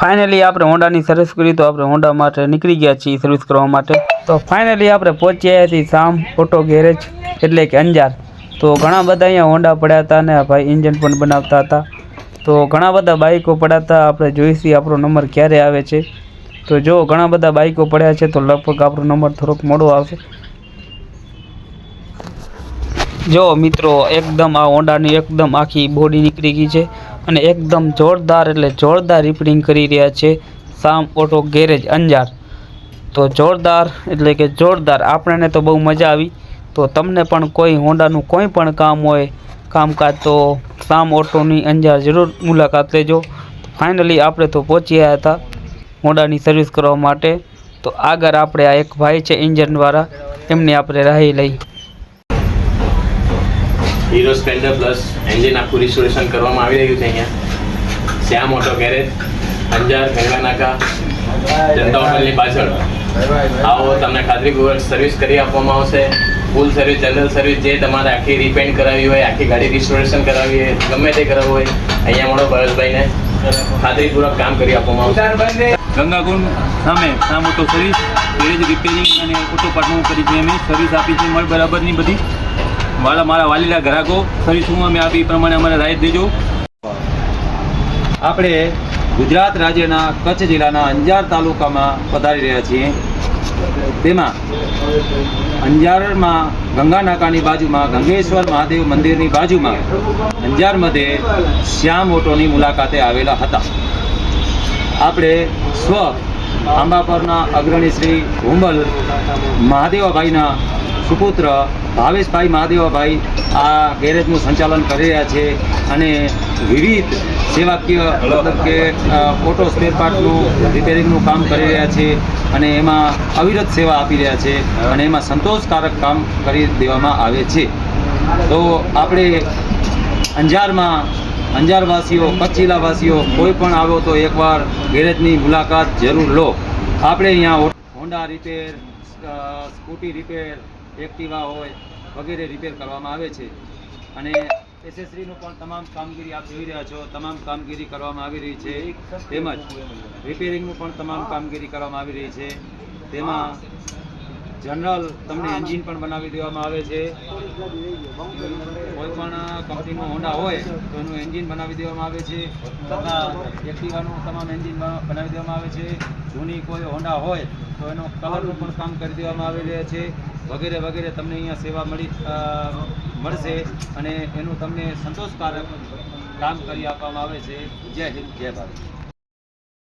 Finally આપણે હોન્ડાની service કરી તો આપણે હોન્ડા માટે નીકળી ગયા છીએ સર્વિસ કરવા માટે। તો ફાઇનલી આપણે પહોંચી આવ્યા છીએ શામ ઓટો ગેરેજ એટલે કે અંજાર। તો ઘણા બધા અહીંયા હોન્ડા પડ્યા હતા અને ભાઈ એન્જિન પણ બનાવતા હતા। તો ઘણા બધા બાઇકો પડ્યા હતા, આપણે જોઈશું આપણો નંબર ક્યારે આવે છે। તો જો ઘણા બધા બાઇકો પડ્યા છે તો લગભગ આપણો નંબર થોડોક મોડો આવશે। જો મિત્રો એકદમ આ હોન્ડાની એકદમ આખી બોડી નીકળી ગઈ છે અને એકદમ જોરદાર એટલે જોરદાર રિપેરિંગ કરી રહ્યા છે શામ ઓટો ગેરેજ અંજાર। તો જોરદાર એટલે કે જોરદાર, આપણને તો બહુ મજા આવી। તો તમને પણ કોઈ હોન્ડાનું કોઈ પણ કામ હોય કામકાજ તો શામ ઓટોની અંજાર જરૂર મુલાકાત લેજો। ફાઇનલી આપણે તો પહોંચી આવ્યા હતા હોન્ડાની સર્વિસ કરવા માટે। તો આગળ આપણે આ એક ભાઈ છે એન્જિનવાળા, એમને આપણે રાહી લઈ। हीरो स्प्लेंडर प्लस एंजिन आखू रिस्टोरेशन करवामां आवी रह्युं छे अहींया श्याम ऑटो गैरेज अंजार गंगा नाका जनता होटलनी पाछळ आओ तमने खातरीपूर्वक सर्विस करी आपवामां आवशे। फूल सर्विस, जनरल सर्विस जे तमारे आखी रिपेंट करावी होय, आखी गाड़ी रिस्टोरेशन करावी होय, गमे ते करावुं होय अहींया मळो भरतभाईने खातरीपूर्वक काम करी आपवामां आवशे। गंगाकुंड सामे शाम ऑटो सर्विस गैरेज रिपेरिंग અને ઓટો પાર્ટનું કરી છે અમે સર્વિસ આપી છે મળ બરાબરની બધી। મારા વાલીલા ગ્રાહકો સર્વિસમાં અમે આપી પ્રમાણે અમારે રાય દેજો। આપણે ગુજરાત રાજ્યના કચ્છ જિલ્લાના અંજાર તાલુકામાં પધારી રહ્યા છીએ। તેમાં અંજારમાં ગંગા નાકાની બાજુમાં ગંગેશ્વર મહાદેવ મંદિરની બાજુમાં અંજાર મધ્યે શ્યામ ઓટોની મુલાકાતે આવેલા હતા। આપણે સ્વ આંબાપરના અગ્રણી શ્રી હુંબલ મહાદેવભાઈના સુપુત્ર ભાવેશભાઈ મહાદેવભાઈ આ ગેરેજનું સંચાલન કરી રહ્યા છે અને વિવિધ સેવાકીય મતલબ કે ઓટો સ્પેર પાર્ટનું રિપેરિંગનું કામ કરી રહ્યા છે અને એમાં અવિરત સેવા આપી રહ્યા છે અને એમાં સંતોષકારક કામ કરી દેવામાં આવે છે। તો આપણે અંજારમાં અંજારવાસીઓ, કચ્છ જિલ્લાવાસીઓ કોઈ પણ આવો તો એકવાર ગેરેજની મુલાકાત જરૂર લો। આપણે અહીંયા Honda repair, scooty repair, Activa होय वगैरह रिपेर करवामां आवे छे अने एसेसरीनुं पण तमाम कामगीरी आप जोई रह्या छो, तमाम कामगीरी करवामां आवी रही छे। तेमज रिपेरिंगनुं पण तमाम कामगीरी करवामां आवी रही छे। तेमां जनरल तमने एंजीन पण बनावी देवामां आवे छे। कोई पण कंपनीनुं होंडा होय तो एनुं एंजीन बनावी देवामां आवे छे तथा एक्टिवानुं तमाम एंजीन बनावी देवामां आवे छे। जूनी कोई होंडा होय तो एनो कलरनुं पण काम करी देवामां आवी रह्या छे वगैरह वगैरह। तमने अहींया सेवा मळशे अने एनुं तमने संतोषकारक काम करी आपवामां आवे छे। जय हिंद, जय भारत।